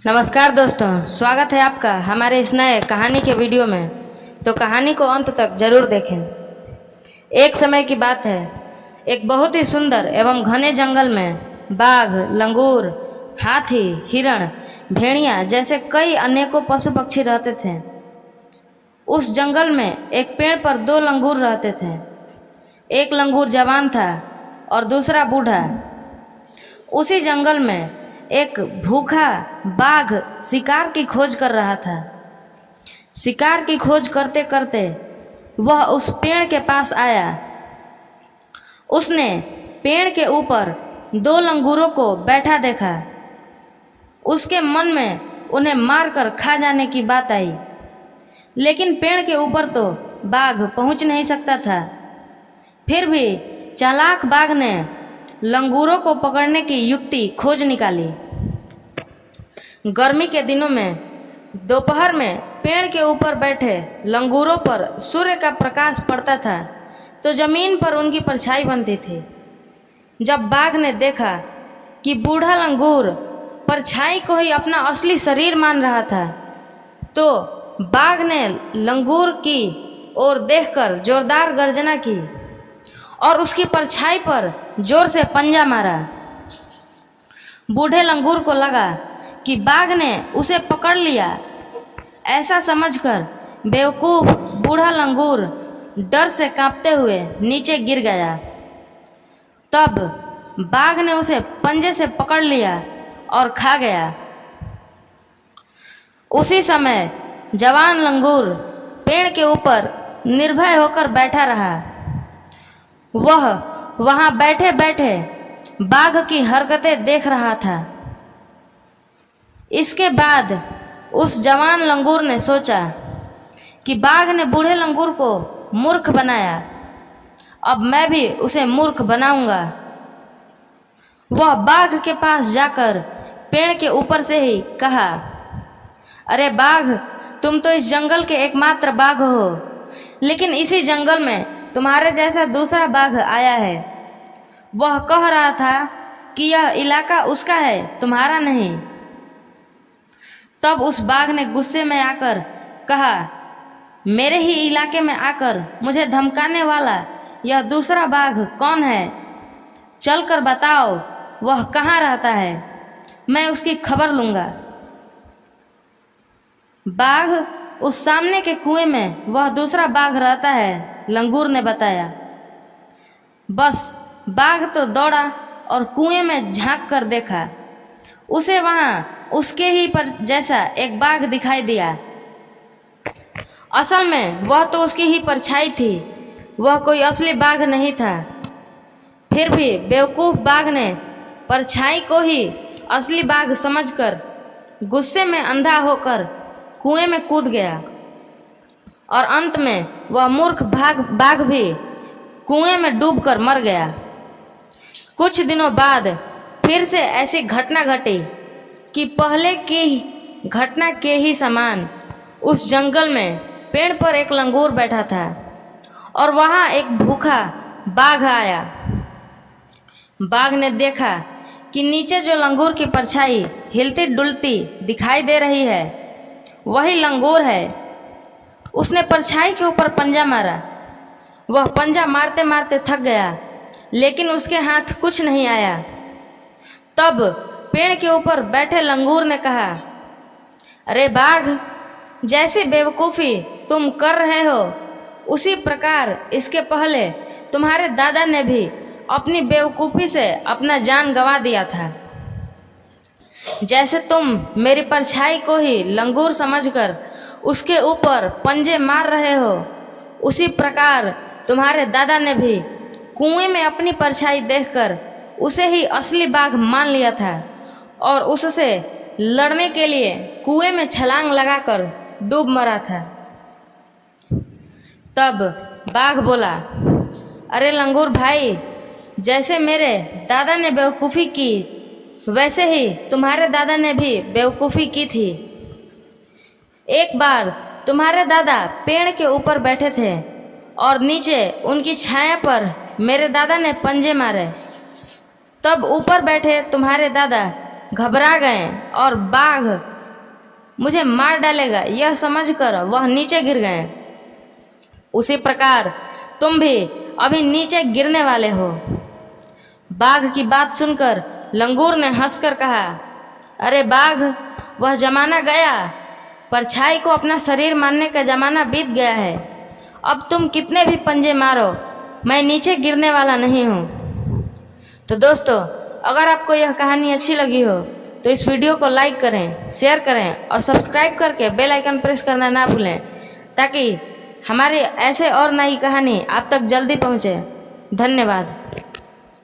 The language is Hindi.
नमस्कार दोस्तों, स्वागत है आपका हमारे इस नए कहानी के वीडियो में। तो कहानी को अंत तक जरूर देखें। एक समय की बात है, एक बहुत ही सुंदर एवं घने जंगल में बाघ, लंगूर, हाथी, हिरण, भेड़िया जैसे कई अनेकों पशु पक्षी रहते थे। उस जंगल में एक पेड़ पर दो लंगूर रहते थे। एक लंगूर जवान था और दूसरा बूढ़ा। उसी जंगल में एक भूखा बाघ शिकार की खोज कर रहा था। शिकार की खोज करते करते वह उस पेड़ के पास आया। उसने पेड़ के ऊपर दो लंगूरों को बैठा देखा। उसके मन में उन्हें मारकर खा जाने की बात आई, लेकिन पेड़ के ऊपर तो बाघ पहुंच नहीं सकता था। फिर भी चालाक बाघ ने लंगूरों को पकड़ने की युक्ति खोज निकाली। गर्मी के दिनों में दोपहर में पेड़ के ऊपर बैठे लंगूरों पर सूर्य का प्रकाश पड़ता था तो जमीन पर उनकी परछाई बनती थी। जब बाघ ने देखा कि बूढ़ा लंगूर परछाई को ही अपना असली शरीर मान रहा था, तो बाघ ने लंगूर की ओर देखकर जोरदार गर्जना की और उसकी परछाई पर जोर से पंजा मारा। बूढ़े लंगूर को लगा कि बाघ ने उसे पकड़ लिया। ऐसा समझकर बेवकूफ बूढ़ा लंगूर डर से कांपते हुए नीचे गिर गया। तब बाघ ने उसे पंजे से पकड़ लिया और खा गया। उसी समय जवान लंगूर पेड़ के ऊपर निर्भय होकर बैठा रहा। वह वहां बैठे बैठे बाघ की हरकतें देख रहा था। इसके बाद उस जवान लंगूर ने सोचा कि बाघ ने बूढ़े लंगूर को मूर्ख बनाया, अब मैं भी उसे मूर्ख बनाऊंगा। वह बाघ के पास जाकर पेड़ के ऊपर से ही कहा, अरे बाघ, तुम तो इस जंगल के एकमात्र बाघ हो, लेकिन इसी जंगल में तुम्हारे जैसा दूसरा बाघ आया है। वह कह रहा था कि यह इलाका उसका है, तुम्हारा नहीं। तब उस बाघ ने गुस्से में आकर कहा, मेरे ही इलाके में आकर मुझे धमकाने वाला यह दूसरा बाघ कौन है? चलकर बताओ वह कहाँ रहता है, मैं उसकी खबर लूंगा। बाघ, उस सामने के कुएं में वह दूसरा बाघ रहता है, लंगूर ने बताया। बस बाघ तो दौड़ा और कुएं में झांक कर देखा। उसे वहां उसके ही पर जैसा एक बाघ दिखाई दिया। असल में वह तो उसकी ही परछाई थी, वह कोई असली बाघ नहीं था। फिर भी बेवकूफ बाघ ने परछाई को ही असली बाघ समझकर गुस्से में अंधा होकर कुएं में कूद गया और अंत में वह मूर्ख बाघ भी कुएं में डूबकर मर गया। कुछ दिनों बाद फिर से ऐसी घटना घटी कि पहले की घटना के ही समान उस जंगल में पेड़ पर एक लंगूर बैठा था और वहां एक भूखा बाघ आया। बाघ ने देखा कि नीचे जो लंगूर की परछाई हिलती डुलती दिखाई दे रही है, वही लंगूर है। उसने परछाई के ऊपर पंजा मारा। वह पंजा मारते मारते थक गया, लेकिन उसके हाथ कुछ नहीं आया। तब पेड़ के ऊपर बैठे लंगूर ने कहा, अरे बाघ, जैसी बेवकूफ़ी तुम कर रहे हो, उसी प्रकार इसके पहले तुम्हारे दादा ने भी अपनी बेवकूफ़ी से अपना जान गंवा दिया था। जैसे तुम मेरी परछाई को ही लंगूर समझकर उसके ऊपर पंजे मार रहे हो, उसी प्रकार तुम्हारे दादा ने भी कुएं में अपनी परछाई देखकर उसे ही असली बाघ मान लिया था और उससे लड़ने के लिए कुएं में छलांग लगाकर डूब मरा था। तब बाघ बोला, अरे लंगूर भाई, जैसे मेरे दादा ने बेवकूफ़ी की, वैसे ही तुम्हारे दादा ने भी बेवकूफ़ी की थी। एक बार तुम्हारे दादा पेड़ के ऊपर बैठे थे और नीचे उनकी छाया पर मेरे दादा ने पंजे मारे। तब ऊपर बैठे तुम्हारे दादा घबरा गए और बाघ मुझे मार डालेगा, यह समझकर वह नीचे गिर गए। उसी प्रकार तुम भी अभी नीचे गिरने वाले हो। बाघ की बात सुनकर लंगूर ने हंसकर कहा, अरे बाघ, वह जमाना गया, परछाई को अपना शरीर मानने का जमाना बीत गया है। अब तुम कितने भी पंजे मारो, मैं नीचे गिरने वाला नहीं हूँ। तो दोस्तों, अगर आपको यह कहानी अच्छी लगी हो तो इस वीडियो को लाइक करें, शेयर करें और सब्सक्राइब करके बेल आइकन प्रेस करना ना भूलें, ताकि हमारे ऐसे और नई कहानी आप तक जल्दी पहुँचे। धन्यवाद।